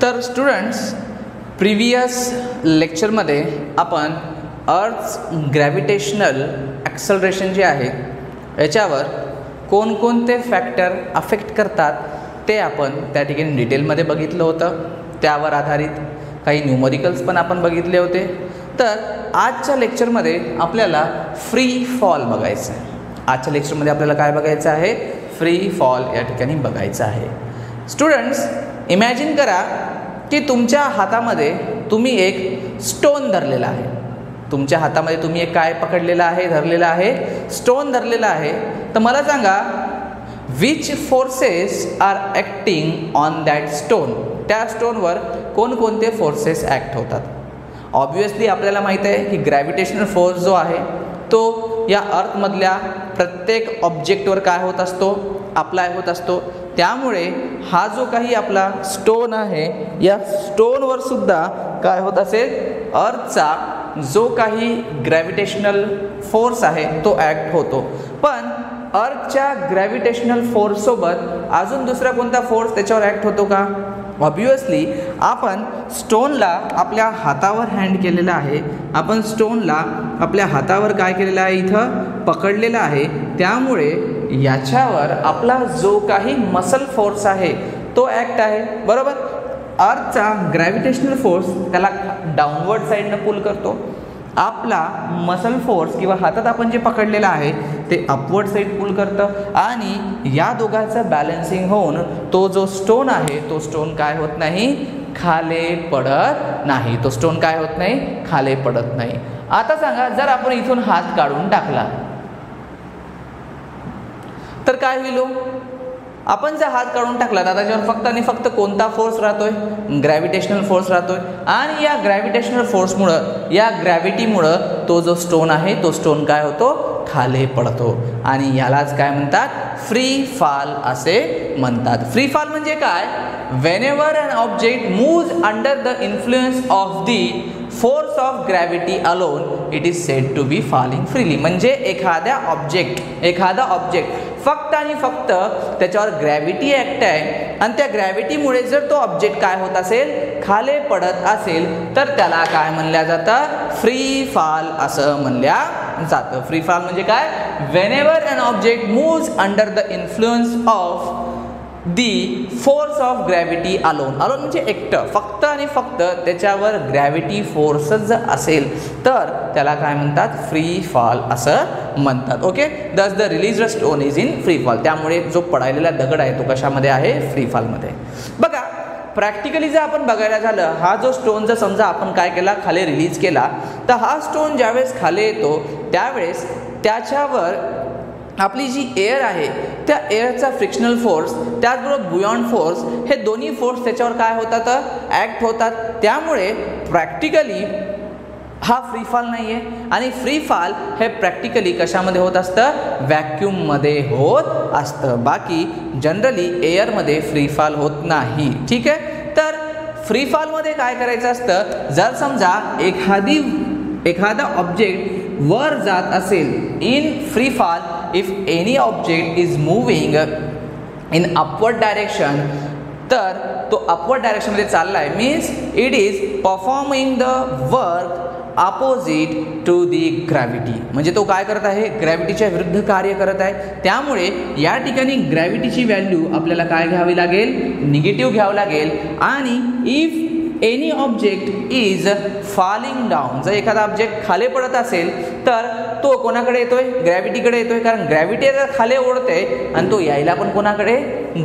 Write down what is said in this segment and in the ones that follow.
तर students, previous लेक्चरमध्ये आपण अर्थ्स ग्रॅव्हिटेशनल ॲक्सलरेशन जे आहे याच्यावर कोणकोणते फॅक्टर अफेक्ट करतात ते आपण त्या ठिकाणी डिटेलमध्ये बघितलं होतं. त्यावर आधारित काही न्यूमरिकल्स पण आपण बघितले होते. तर आजच्या लेक्चरमध्ये आपल्याला फ्री फॉल बघायचं आहे. आजच्या लेक्चरमध्ये आपल्याला काय बघायचं आहे? फ्री फॉल या ठिकाणी बघायचं आहे. स्टुडंट्स, इमॅजिन करा की तुमच्या हातामध्ये तुम्ही एक स्टोन धरलेला आहे. तुमच्या हातामध्ये तुम्ही एक काय पकडलेला आहे? धरलेला आहे, स्टोन धरलेला आहे. तर मला सांगा, which forces are acting on that stone? त्या स्टोनवर कोणकोणते फोर्सेस ॲक्ट होतात? ऑब्वियसली आपल्याला माहीत आहे की ग्रॅव्हिटेशनल फोर्स जो आहे तो या अर्थमधल्या प्रत्येक ऑब्जेक्टवर काय होत असतो? अप्लाय होत असतो. त्यामुळे हा जो काही आपला स्टोन आहे या स्टोनवर सुद्धा काय होत असेल? अर्थचा जो काही ग्रॅव्हिटेशनल फोर्स आहे तो ॲक्ट होतो. पण अर्थच्या ग्रॅव्हिटेशनल फोर्ससोबत अजून दुसरा कोणता फोर्स त्याच्यावर ॲक्ट होतो का? ऑब्वियसली आपण स्टोनला आपल्या हातावर हँड केलेला आहे. आपण स्टोनला आपल्या हातावर काय केलेलं आहे? इथं पकडलेला आहे. त्यामुळे याच्यावर आपला जो काही मसल फोर्स आहे तो ॲक्ट आहे, बरोबर. अर्थचा ग्रॅव्हिटेशनल फोर्स त्याला डाऊनवर्ड साईडनं पुल करतो. आपला मसल फोर्स किंवा हातात आपण जे पकडलेलं आहे ते अपवर्ड साईड पुल करतं आणि या दोघांचं बॅलन्सिंग होऊन तो जो स्टोन आहे तो स्टोन काय होत नाही? खाली पडत नाही. तो स्टोन काय होत नाही? खाली पडत नाही. आता सांगा, जर आपण इथून हात काढून टाकला तर काय होईल? आपण जर हात काढून टाकला तर त्याच्यावर फक्त आणि फक्त कोणता फोर्स राहतोय? ग्रॅव्हिटेशनल फोर्स राहतोय. आणि या ग्रॅव्हिटेशनल फोर्समुळं, या ग्रॅव्हिटीमुळं तो जो स्टोन आहे तो स्टोन काय होतो? खाली पडतो. आणि यालाच काय म्हणतात? फ्री फॉल असे म्हणतात. फ्री फॉल म्हणजे काय? Whenever an object moves under the influence of the force of gravity alone it is said to be falling freely. म्हणजे एखादा ऑब्जेक्ट फक्त आणि फक्त त्याच्यावर ग्रॅव्हिटी ॲक्ट आहे आणि त्या ग्रॅव्हिटीमुळे जर तो ऑब्जेक्ट काय होत असेल? खाली पडत असेल तर त्याला काय म्हणल्या जातं? फ्री फॉल असं म्हणल्या जातं. फ्री फॉल म्हणजे काय? Whenever an object moves under the influence of the force of gravity alone. Alone म्हणजे एकटं, फक्त आणि फक्त त्याच्यावर ग्रॅव्हिटी फोर्सच जर असेल तर त्याला काय म्हणतात? फ्री फॉल असं म्हणतात. ओके, दस the release stone is in free fall. त्यामुळे जो पडायलेला दगड आहे तो कशामध्ये आहे? फ्री फॉलमध्ये. बघा, प्रॅक्टिकली जर आपण बघायला झालं, हा जो स्टोन जर समजा आपण काय केला? खाली रिलीज केला, तर हा स्टोन ज्यावेळेस खाली येतो त्यावेळेस त्याच्यावर आपली जी एअर आहे त्या एअरचा फ्रिक्शनल फोर्स त्याचबरोबर बुयॉन्ट फोर्स हे दोन्ही फोर्स त्याच्यावर काय होतात? ॲक्ट होतात. त्यामुळे प्रॅक्टिकली हा फ्री फॉल नाही आहे. आणि फ्री फॉल हे प्रॅक्टिकली कशामध्ये होत असतं? व्हॅक्यूममध्ये होत असतं. बाकी जनरली एअरमध्ये फ्री फॉल होत नाही. ठीक आहे. तर फ्री फॉलमध्ये काय करायचं असतं? जर समजा एखादा ऑब्जेक्ट वर जात असेल in free fall, if any object is moving in upward direction, तर तो अपवर्ड डायरेक्शनमध्ये चालला आहे means it is performing the work opposite to the gravity. म्हणजे तो काय करत आहे? ग्रॅव्हिटीच्या विरुद्ध कार्य करत आहे. त्यामुळे या ठिकाणी ग्रॅव्हिटीची व्हॅल्यू आपल्याला काय घ्यावी लागेल? निगेटिव्ह घ्यावं लागेल. आणि if any object is falling down, जर एखादा ऑब्जेक्ट खाली पडत असेल तर तो कोणाकडे येतोय? ग्रॅव्हिटीकडे येतोय. कारण ग्रॅव्हिटी खाली ओढते आणि तो यायला पण कोणाकडे?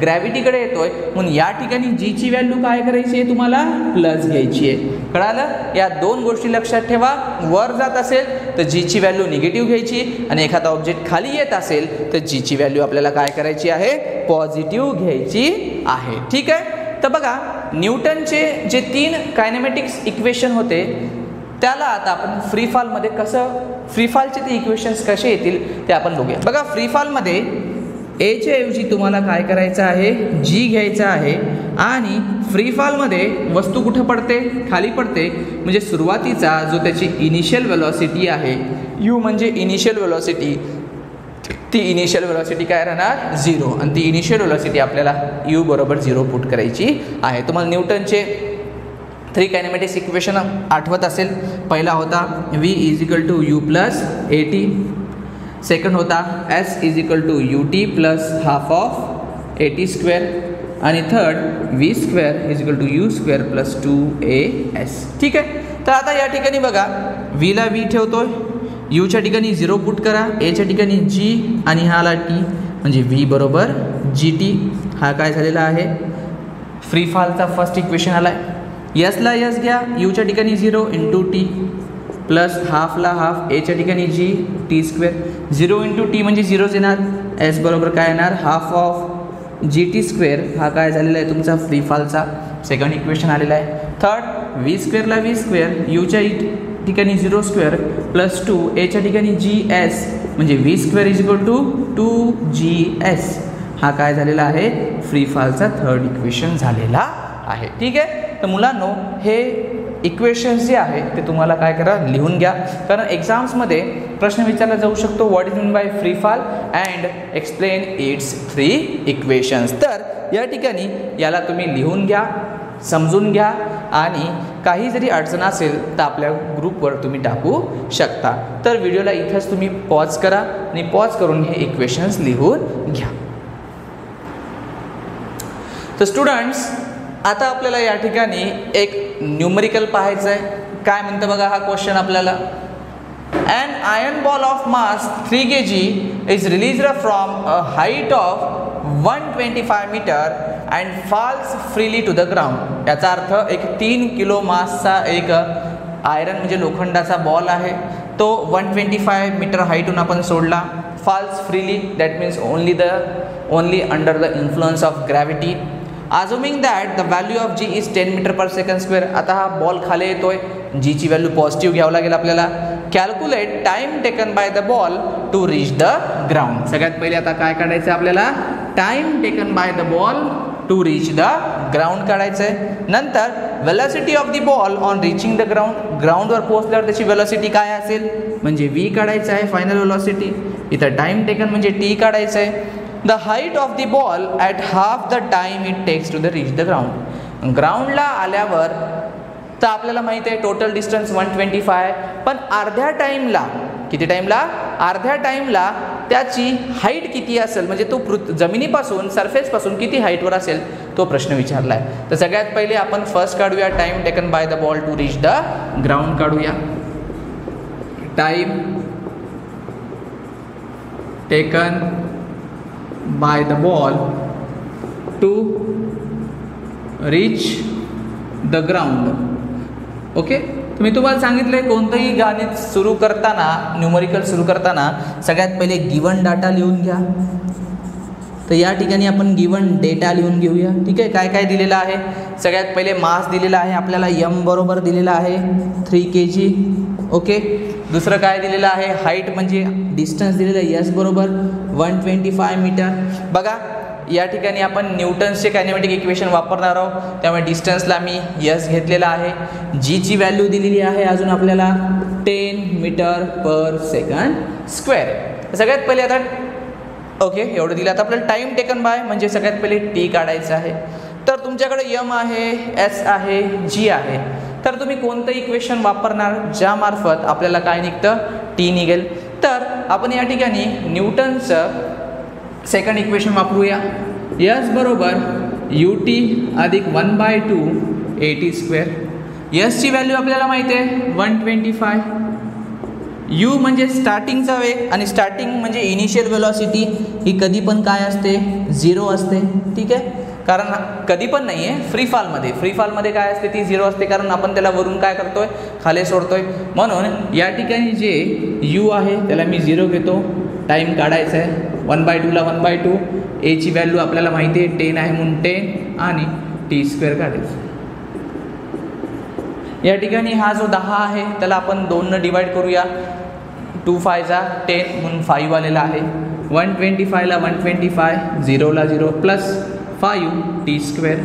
ग्रॅव्हिटीकडे येतोय. म्हणून या ठिकाणी जीची व्हॅल्यू काय करायची आहे? तुम्हाला प्लस घ्यायची आहे. कळालं? या दोन गोष्टी लक्षात ठेवा. वर जात असेल तर जीची व्हॅल्यू निगेटिव्ह घ्यायची आणि एखादा ऑब्जेक्ट खाली येत असेल तर जीची व्हॅल्यू आपल्याला काय करायची आहे? पॉझिटिव्ह घ्यायची आहे. ठीक आहे. तर बघा, न्यूटनचे जे 3 कायनेमॅटिक्स इक्वेशन होते त्याला आता आपण फ्री फॉलमध्ये फ्री फॉलचे ते इक्वेशन्स कसे येतील ते आपण बघूया. बघा, फ्री फॉलमध्ये एच्या ऐवजी तुम्हाला काय करायचं आहे? जी घ्यायचं आहे. आणि फ्री फॉलमध्ये वस्तू कुठं पडते? खाली पडते. म्हणजे सुरुवातीचा जो त्याची इनिशियल वेलॉसिटी आहे, यू म्हणजे इनिशियल वेलॉसिटी, ती इनिशियल वेलॉसिटी काय राहणार 0 आणि ती इनिशियल वेलॉसिटी आपल्याला u बरोबर 0 पुट करायची आहे. तुम्हाला न्यूटनचे 3 कायनेमॅटिक्स इक्वेशन आठवत असेल. पहिला होता v = u + at, सेकंड होता s = ut + half of at², आणि थर्ड v² = u² + 2as. ठीक आहे. तर आता या ठिकाणी बघा v ला v ठेवतोय, यूच्या ठिकाणी 0 पुट करा, एच्या ठिकाणी g आणि हा ला t, म्हणजे v बरोबर gt. हा काय झालेला आहे फ्री फॉलचा फर्स्ट इक्वेशन आला आहे. यसला यस घ्या, यूच्या ठिकाणी 0 × t प्लस हाफला हाफ, एच्या ठिकाणी g t². 0 × t म्हणजे 0च येणार. s बरोबर काय येणार हाफ ऑफ gt². हा काय झालेला आहे तुमचा फ्री फॉलचा सेकंड इक्वेशन आलेला आहे. थर्ड v² ला v², यूच्या ठिकाणी 0² + 2, एच्या ठिकाणी gs म्हणजे v² = 2gs. हा काय झालेला आहे फ्री फॉलचा थर्ड इक्वेशन झालेला आहे. ठीक आहे. तर मुलांनो हे इक्वेशन्स जे आहे ते तुम्हाला काय करा लिहून घ्या, कारण एक्झाम्समध्ये प्रश्न विचारला जाऊ शकतो what is mean by free fall and explain it's 3 equations. तर या ठिकाणी याला तुम्ही लिहून घ्या, समजून घ्या, आणि काही जरी अडचण असेल तर आपल्या ग्रुपवर तुम्ही टाकू शकता. तर व्हिडिओला इथंच तुम्ही पॉज करा आणि पॉज करून हे इक्वेशन्स लिहून घ्या. तर स्टुडंट्स आता आपल्याला या ठिकाणी एक न्यूमरिकल पाहायचं आहे. काय म्हणतं बघा हा क्वेश्चन आपल्याला. An iron ball of mass 3 kg is released from a height of 125 meter and falls freely to the ground. याचा अर्थ एक 3 किलो मासचा एक आयरन म्हणजे लोखंडाचा बॉल आहे, तो 125 मीटर हाईटून आपण सोडला. falls freely that means only under the influence of gravity. Assuming that the value of g is 10 meter per second square. आता हा बॉल खाली येतोय, g ची व्हॅल्यू पॉझिटिव्ह घ्यावं लागेल आपल्याला. Calculate time taken by the ball to reach the ground. सगळ्यात पहिले आता काय काढायचं आपल्याला time taken by the ball to reach the ground काढायचं आहे. नंतर velocity of the ball on reaching the ground. ग्राउंडवर पोहोचल्यावर त्याची वेलॉसिटी काय असेल म्हणजे v काढायचं आहे फायनल वेलॉसिटी. इथं टाइम टेकन म्हणजे t काढायचं आहे. The height of the ball at half the time it takes to the reach the ground. ग्राउंडला आल्यावर तर आपल्याला माहिती आहे टोटल डिस्टन्स 125, पण अर्ध्या टाईमला किती टाईमला अर्ध्या टाईमला त्याची हाईट किती असेल म्हणजे तो जमिनीपासून सरफेसपासून किती हाईटवर असेल तो प्रश्न विचारला आहे. तर सगळ्यात पहिले आपण फर्स्ट काढूया time taken by the ball to reach the ground काढूया. Time taken by the ball to reach the ground. Okay. मी तुम्हाला सांगितलं आहे कोणतंही गणित सुरू करताना न्यूमरिकल सुरू करताना सगळ्यात पहिले गिवन डाटा लिहून घ्या. तर या ठिकाणी आपण गिवन डेटा लिहून घेऊया. ठीक आहे. काय काय दिलेलं आहे. सगळ्यात पहिले मास दिलेला आहे आपल्याला m बरोबर दिलेला आहे 3 kg. ओके. दुसरं काय दिलेलं आहे हाईट म्हणजे डिस्टन्स दिलेलं आहे s बरोबर 125 मीटर. बघा या ठिकाणी आपण न्यूटन्सचे कायनेमॅटिक इक्वेशन वापरणार आहोत, त्यामुळे डिस्टन्सला मी s घेतलेला आहे. g ची व्हॅल्यू दिलेली आहे अजून आपल्याला 10 मीटर पर सेकंड स्क्वेअर. सगळ्यात पहिले आता ओके एवढं दिलं. आता आपल्याला टाइम टेकन बाय म्हणजे सगळ्यात पहिले t काढायचं आहे. तर तुमच्याकडे m आहे, s आहे, g आहे. तर तुम्ही कोणतं इक्वेशन वापरणार ज्यामार्फत आपल्याला काय निघतं t निघेल. तर आपण या ठिकाणी न्यूटनचं सेकंड इक्वेशन वापरूया. s बरोबर ut अधिक 1/2 at². s ची व्हॅल्यू आपल्याला माहिती आहे 125. u म्हणजे स्टार्टिंगचा वेग आणि स्टार्टिंग म्हणजे इनिशियल वेलॉसिटी ही कधी पण काय असते 0 असते. ठीक आहे. कारण कधी पण नाही आहे फ्री फॉलमध्ये काय असते ती 0 असते, कारण आपण त्याला वरून काय करतोय खाली सोडतोय. म्हणून या ठिकाणी जे u आहे त्याला मी 0 घेतो. टाईम काढायचा आहे 1/2 ला 1/2. a ची व्हॅल्यू आपल्याला माहिती आहे 10 आहे म्हणून 10 आणि t² काढायचं. या ठिकाणी हा जो 10 आहे त्याला आपण 2 न डिवाइड करूया. 2 5 जा 10 म्हणून 5 आलेला आहे. 125 ला 125, 0 ला 0 प्लस 5 t².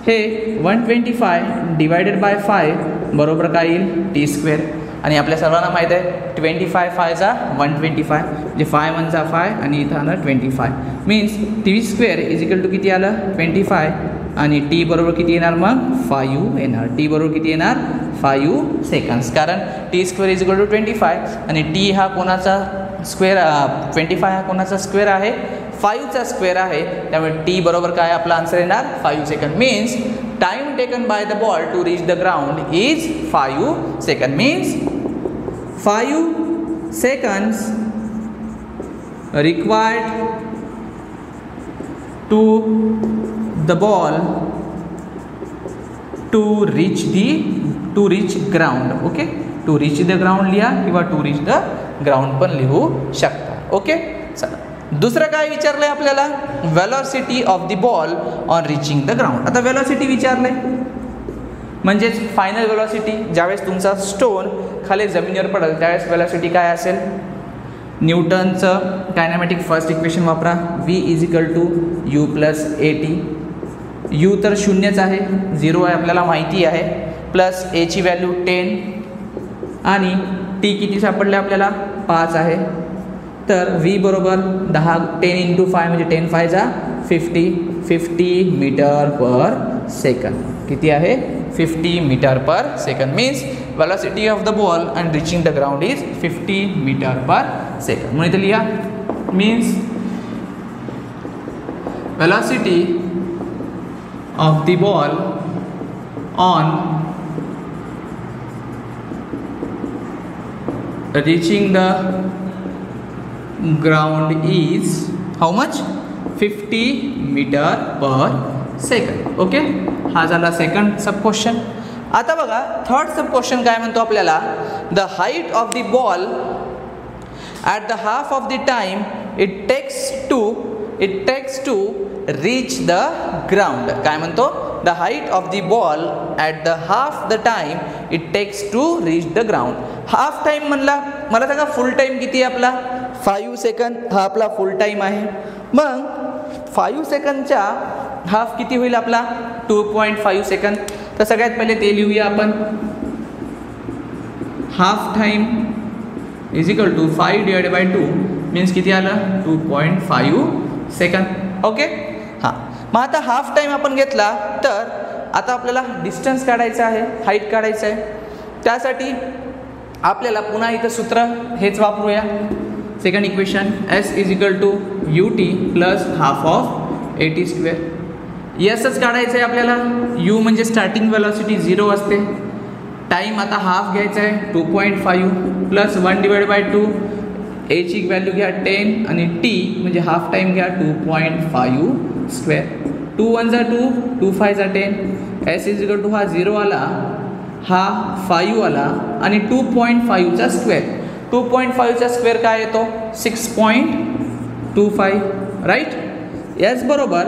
हे 125 डिवायडेड बाय 5 बरोबर काय येईल t². आणि आपल्या सर्वांना माहीत आहे 25 5 125 म्हणजे 5 1 5 आणि इथं आलं 25 means T square is equal to किती आलं 25 आणि टी बरोबर किती येणार मग 5 येणार. टी बरोबर किती येणार 5 सेकंड्स कारण T square is equal to 25 आणि टी हा कोणाचा स्क्वेअर 25 हा कोणाचा स्क्वेअर आहे 5चा स्क्वेअर आहे त्यामुळे टी बरोबर काय आपला आन्सर येणार 5 second means time taken by the ball to reach the ground is 5 second means 5 seconds required to the ball to reach ground. Okay to reach the ground लिहा किंवा to reach the ground पण लिहू शकता. Okay चला दुसरं काय विचारलंय आपल्याला velocity of the ball on reaching the ground. आता वेलॉसिटी विचारलंय म्हणजेच फायनल वेलॉसिटी ज्यावेळेस तुमचा स्टोन खाली जमिनीवर पडेल त्यावेळेस वेलॉसिटी काय असेल. न्यूटनचं कायनॅमॅटिक फर्स्ट इक्वेशन वापरा v is equal to u plus at. u तर शून्यच आहे 0 आहे आपल्याला माहिती आहे प्लस a ची व्हॅल्यू 10 आणि t किती सापडले आपल्याला 5 आहे तर v बरोबर 10 × 5 म्हणजे 10 5 50 मीटर पर सेकंड. किती आहे 50 metre per second means velocity of the ball and reaching the ground is 50 meter per second. म्हणून इथे लिहा means velocity of the ball on reaching the ground is how much 50 meter per second. Okay हा झाला second सब question. आता बघा third सब question काय म्हणतो आपल्याला the height of the ball at the half of the time it takes to reach the ground. काय म्हणतो the height of the ball at the half the time it takes to reach the ground. Half time म्हणला मला सांगा फुल time किती आहे आपला 5 second हा आपला फुल टाइम आहे. मग 5 सेकंदच्या हाफ किती होईल आपला 2.5 सेकंद. तर सगळ्यात पहिले ते लिहूया आपण half time is equal to 5/2 means किती आलं 2.5 सेकंद. ओके हां मग आता हाफ टाइम आपण घेतला तर आता आपल्याला डिस्टन्स काढायचं आहे हाईट काढायचं आहे. त्यासाठी आपल्याला पुन्हा इथं सूत्र हेच वापरूया second equation s is equal to ut plus half of at square. यसच काढायचं आहे आपल्याला u म्हणजे स्टार्टिंग वेलॉसिटी 0 असते टाईम आता हाफ घ्यायचा आहे 2.5 प्लस 1/2 a ची व्हॅल्यू घ्या 10 आणि t म्हणजे हाफ टाईम घ्या 2.5 square. 2 1 2 2 5 10 s is equal to हा 0 आला हा 5 आला आणि 2.5चा स्क्वेअर 2.5चा स्क्वेअर काय येतो 6.25 राईट. याच बरोबर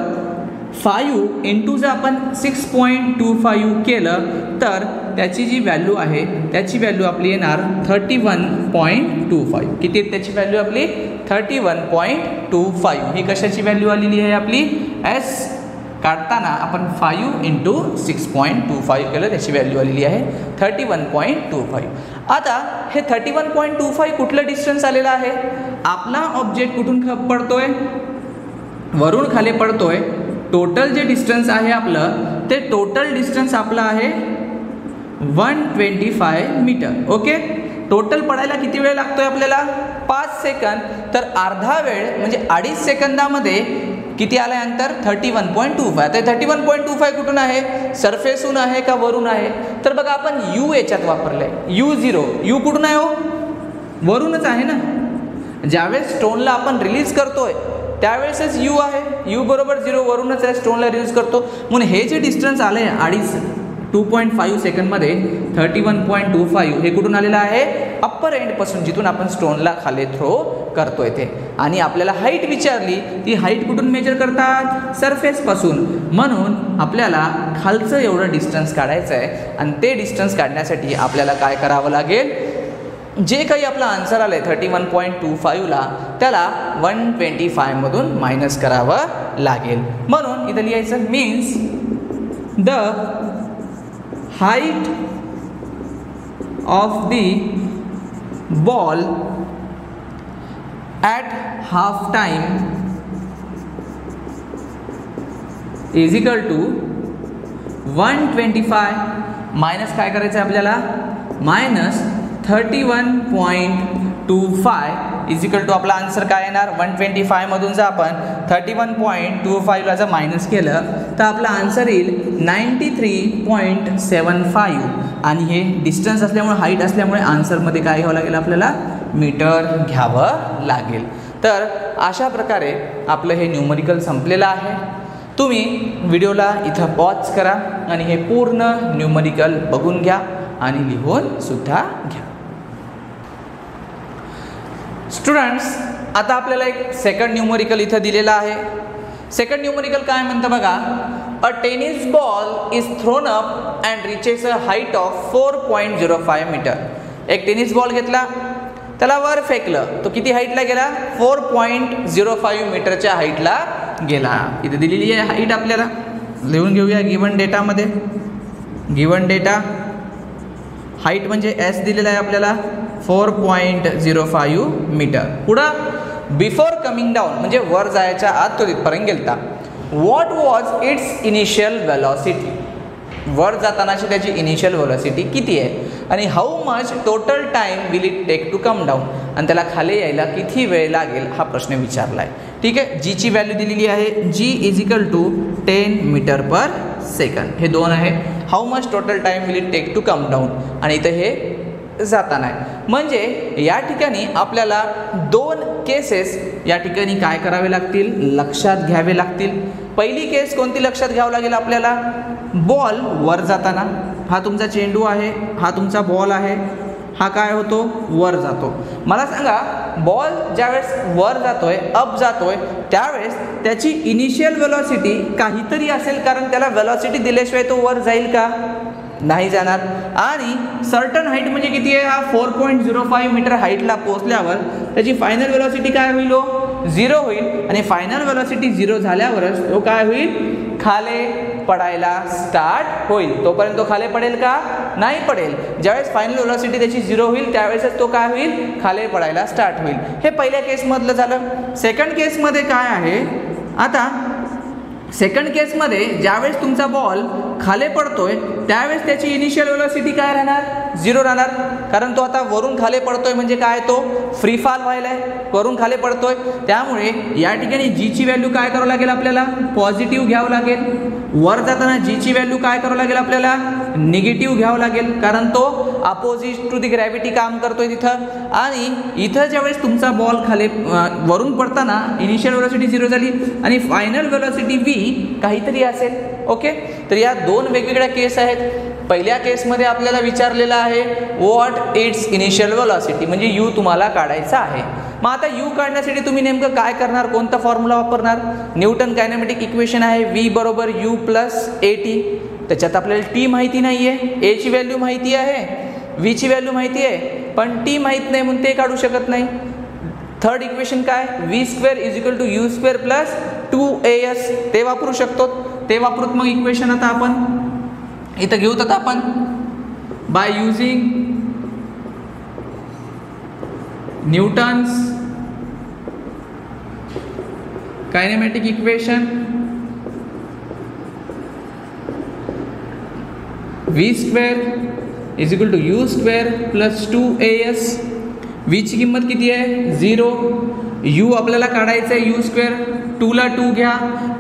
5 इंटू जर आपण 6.25 केलं तर त्याची जी व्हॅल्यू आहे त्याची व्हॅल्यू आपली येणार 31.25. किती त्याची व्हॅल्यू आपली 31.25. ही कशाची व्हॅल्यू आलेली आहे आपली एस काढताना आपण 5 इंटू 6.25 केलं त्याची व्हॅल्यू आलेली आहे 31.25. आता हे 31.25 कुठलं डिस्टन्स आलेलं आहे आपला ऑब्जेक्ट कुठून पडतोय वरून खाली पडतोय. टोटल जे डिस्टन्स आहे आपलं ते टोटल डिस्टन्स आपलं आहे 125 मीटर. ओके टोटल पडायला किती वेळ लागतोय आपल्याला 5 सेकंद. तर अर्धा वेळ म्हणजे 2.5 सेकंदामध्ये किती आलं आहे अंतर 31.25. आता 31.25 कुठून आहे सरफेसहून आहे का वरून आहे. तर बघा आपण u याच्यात वापरलंय u0 u कुठून आहे हो वरूनच आहे ना. ज्यावेळेस स्टोनला आपण रिलीज करतोय त्यावेळेसच u आहे u बरोबर 0 वरूनच आहे स्टोनला रिलीज करतो. म्हणून हे जे डिस्टन्स आलं आहे 2.5 सेकंडमध्ये 31.25 हे कुठून आलेलं आहे अप्पर एंडपासून जिथून आपण स्टोनला खाली थ्रो करतोय ते. आणि आपल्याला हाईट विचारली ती हाईट कुठून मेजर करतात सरफेसपासून. म्हणून आपल्याला खालचं एवढं डिस्टन्स काढायचं आहे आणि ते डिस्टन्स काढण्यासाठी आपल्याला काय करावं लागेल जे काही आपलं आन्सर आलं आहे 31.25ला त्याला 125 मधून मायनस करावं लागेल. म्हणून इथं लिहायचं means the height of the ball at half time is equal to 125 minus काय करायचं आहे आपल्याला, मायनस 31.25 इज इक्वल टू आपला आन्सर काय येणार, 125 मधून जर आपण 31.25 ला जर मायनस केलं तर आपला आन्सर येईल 93.75 आणि हे डिस्टन्स असल्यामुळे, हाईट असल्यामुळे आन्सरमध्ये काय घ्यावं लागेल आपल्याला, मीटर घ्यावं लागेल. तर अशा प्रकारे आपलं हे न्यूमरिकल संपलेलं आहे. तुम्ही व्हिडिओला इथं पॉज करा आणि हे पूर्ण न्यूमरिकल बघून घ्या आणि लिहून सुद्धा घ्या. स्टुडंट्स, आता आपल्याला एक सेकंड न्यूमरिकल इथं दिलेला आहे. सेकंड न्यूमरिकल काय म्हणतं बघा, a tennis ball is thrown up and reaches a height of 4.05 metre. एक टेनिस बॉल घेतला, त्याला वर फेकलं, तो किती हाईटला गेला, 4.05 मीटरच्या हाईटला गेला. इथे दिलेली आहे हाईट, आपल्याला लिहून घेऊया गिवन डेटामध्ये. गिवन डेटा हाईट म्हणजे एस दिलेला आहे आपल्याला 4.05 मीटर. पुढं बिफोर कमिंग डाऊन म्हणजे वर जायच्या आत तो तिथपर्यंत गेलता. What was its initial velocity, वर जातानाची त्याची इनिशियल वेलॉसिटी किती आहे आणि how much total time will it take to come down, आणि त्याला खाली यायला किती वेळ लागेल हा प्रश्न विचारला आहे. ठीक आहे, जीची व्हॅल्यू दिलेली आहे, g is equal to 10 metre per second. हे दोन आहे. How much total time will it take to come down, आणि इथं हे जाताना आहे. म्हणजे या ठिकाणी आपल्याला दोन केसेस या ठिकाणी काय करावे लागतील, लक्षात घ्यावे लागतील. पहिली केस कोणती लक्षात घ्यावं लागेल आपल्याला, बॉल वर जाताना, हा तुमचा चेंडू आहे, हा तुमचा बॉल आहे, हा काय होतो, वर जातो. मला सांगा, बॉल ज्यावेळेस वर जातोय, अप जातोय, त्यावेळेस त्याची इनिशियल वेलॉसिटी काहीतरी असेल, कारण त्याला वेलॉसिटी दिल्याशिवाय तो वर जाईल का, नाही जाणार. आणि सर्टन हाईट म्हणजे किती आहे, हा 4.05 मीटर हाईटला पोहोचल्यावर त्याची फायनल वेलॉसिटी काय होईल, 0 होईल. आणि फायनल वेलॉसिटी 0 झाल्यावरच तो काय होईल, खाली पडायला स्टार्ट होईल. तोपर्यंत तो खाली पडेल का, नाही पडेल. ज्यावेळेस फायनल वेलॉसिटी त्याची 0 होईल त्यावेळेसच तो काय होईल, खाली पडायला स्टार्ट होईल. हे पहिल्या केसमधलं झालं. सेकंड केसमध्ये काय आहे, आता सेकंड केसमध्ये ज्यावेळेस तुमचा बॉल खाली पडतोय त्यावेळेस त्याची इनिशियल वेलॉसिटी काय राहणार, 0 राहणार. कारण तो आता वरून खाली पडतोय म्हणजे काय, तो फ्री फॉल व्हायला आहे, वरून खाली पडतोय. त्यामुळे या ठिकाणी जीची व्हॅल्यू काय करावं लागेल आपल्याला, पॉझिटिव्ह घ्यावं लागेल. वर जाताना जीची व्हॅल्यू काय करावं लागेल आपल्याला, निगेटिव्ह घ्यावं लागेल, कारण तो अपोजिट टू दी ग्रॅव्हिटी काम करतोय तिथं. आणि इथं ज्यावेळेस तुमचा बॉल खाली वरून पडताना इनिशियल वेलॉसिटी 0 झाली आणि फायनल वेलॉसिटी व्ही काहीतरी असेल. ओके, तर या दोन वेगवेगळ्या केस आहेत. पहिल्या केसमध्ये आपल्याला विचारलेलं आहे व्हॉट इट्स इनिशियल वेलॉसिटी, म्हणजे यू तुम्हाला काढायचा आहे. मग आता यू काढण्यासाठी तुम्ही नेमकं काय करणार, कोणता फॉर्म्युला वापरणार, न्यूटन कायनेमॅटिक इक्वेशन आहे v बरोबर u प्लस at. त्याच्यात आपल्याला टी माहिती नाही आहे, एची व्हॅल्यू माहिती आहे, व्हीची व्हॅल्यू माहिती आहे, पण टी माहीत नाही म्हणून ते काढू शकत नाही. थर्ड इक्वेशन काय, v square is equal to u square plus 2as, ते वापरू शकतो. ते वापरूत मग इक्वेशन आता आपण इथं घेऊत. आता आपण by using Newton's kinematic equation, v square is equal to u square plus 2as. v ची किंमत किती आहे, 0. u आपल्याला काढायचं आहे यू स्क्वेअर, 2 ला 2 घ्या.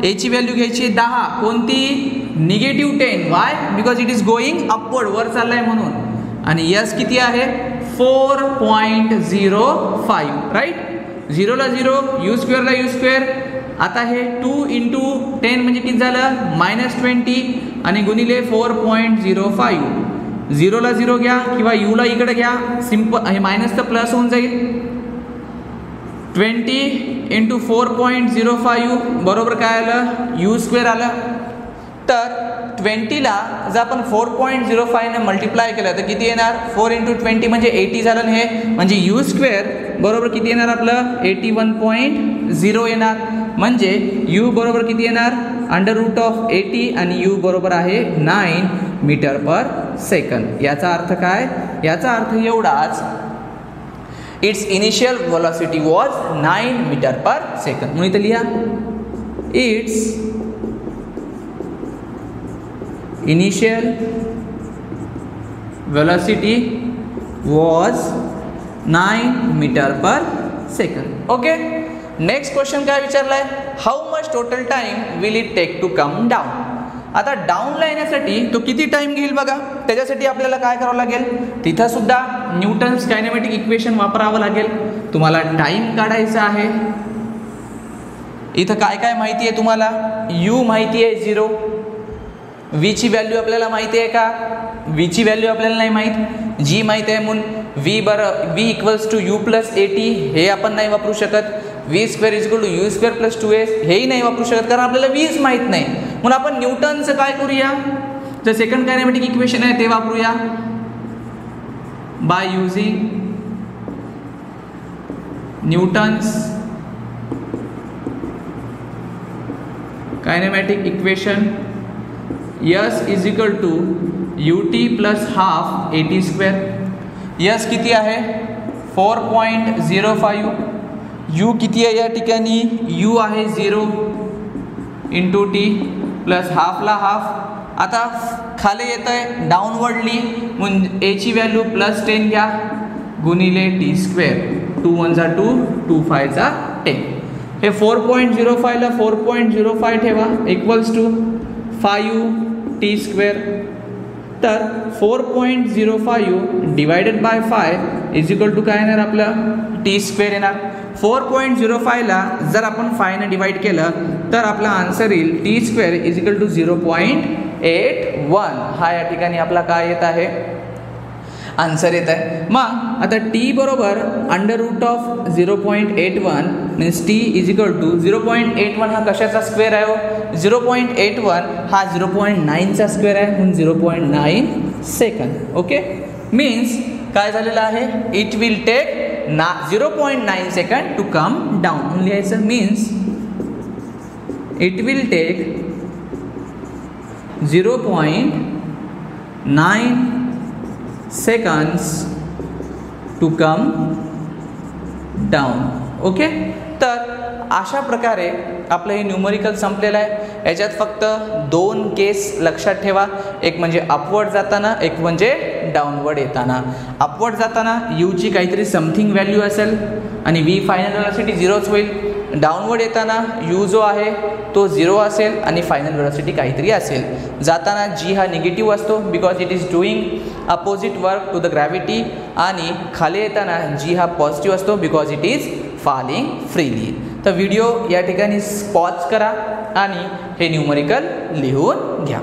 a ची व्हॅल्यू घ्यायची आहे 10, कोणती, negative 10. Y, because it is going upward, वर चाललाय म्हणून. आणि s किती आहे, 4.05. राईट, 0 ला 0, यू स्क्वेअरला यू स्क्वेअर. आता हे 2 इंटू 10 म्हणजे किती झालं, -20 आणि गुणिले 4.05. 0 ला 0 घ्या किंवा यू ला इकडे घ्या, सिंपल, हे मायनस तर प्लस होऊन जाईल. 20 इंटू 4.05 बरोबर काय आलं, यू स्क्वेअर आलं. तर 20ला जर आपण 4.05 ने मल्टिप्लाय केलं तर किती येणार, 4 इंटू 20 म्हणजे 80 झालं. हे म्हणजे यू स्क्वेअर बरोबर किती येणार आपलं, 81.0 येणार. म्हणजे यू बरोबर किती येणार, √80 आणि यू बरोबर आहे 9 मीटर पर सेकंद. याचा अर्थ काय, याचा अर्थ एवढाच its initial velocity was 9 metre per second. म्हणून इथं लिहा its initial velocity was 9 metre per second. Okay. Next question काय विचारलाय, how much total time will it take to come down. आता डाऊनला येण्यासाठी तो किती टाइम घेईल बघा. त्याच्यासाठी आपल्याला काय करावं लागेल, तिथं सुद्धा न्यूटन्स कायनेमॅटिक इक्वेशन वापरावं लागेल. तुम्हाला टाइम काढायचा आहे. इथं काय काय माहिती आहे तुम्हाला, u माहिती आहे 0, v ची व्हॅल्यू आपल्याला माहिती आहे का, v ची व्हॅल्यू आपल्याला नाही माहीत, g माहिती आहे म्हणून v equals to u plus at हे आपण नाही वापरू शकत. v square is equal to u square plus 2s हेही नाही वापरू शकत कारण आपल्याला vच माहीत नाही. म्हणून आपण न्यूटनचं काय करूया, जे सेकंड कायनेमॅटिक इक्वेशन आहे ते वापरूया. By using Newton's kinematic equation, s is equal to ut plus half at square. s किती आहे 4.05, u किती आहे या ठिकाणी, u आहे 0 इंटू टी प्लस हाफला हाफ. आता खाली येत आहे डाऊनवर्डली म्हणून a ची व्हॅल्यू प्लस 10 घ्या गुणिले टी स्क्वेअर. 2 1 जा 2, 2 5 जा 10. हे 4.05 ला 4.05 ठेवा इक्वल्स टू 5 टी स्क्वेअर. तर 4.05 divided by 5 is equal to काय येणार आपलं टी स्क्वेअर येणार. 4.05 ला जर आपण 5 ने डिवाइड केलं तर आपला आन्सर येईल t square is equal to 0.81. हा या ठिकाणी आपला काय येत आहे आन्सर येत आहे. मग आता टी बरोबर under root of 0.81 means t is equal to 0.81 हा कशाचा स्क्वेअर आहे हो, 0.81 हा 0.9चा स्क्वेअर आहे म्हणून 0.9 सेकंद. ओके. मीन्स काय झालेलं आहे, it will take 0.9 second to come down. म्हणून लिहायचं means it will take 0.9 seconds to come down. Okay. तर अशा प्रकारे आपलं हे न्यूमरिकल संपलेलं आहे. याच्यात फक्त 2 केस लक्षात ठेवा, एक म्हणजे अपवर्ड जाताना, एक म्हणजे डाऊनवर्ड येताना. अपवर्ड जाताना u ची काहीतरी समथिंग व्हॅल्यू असेल आणि v फायनल वेलोसिटी 0च होईल. डाऊनवर्ड येताना u जो आहे तो 0 असेल आणि फायनल वेलोसिटी काहीतरी असेल. जाताना g हा निगेटिव्ह असतो because it is doing opposite work to the gravity, आणि खाली येताना g हा पॉझिटिव्ह असतो because it is falling freely. तर व्हिडिओ या ठिकाणी पॉज करा आणि हे न्यूमरिकल लिहून घ्या.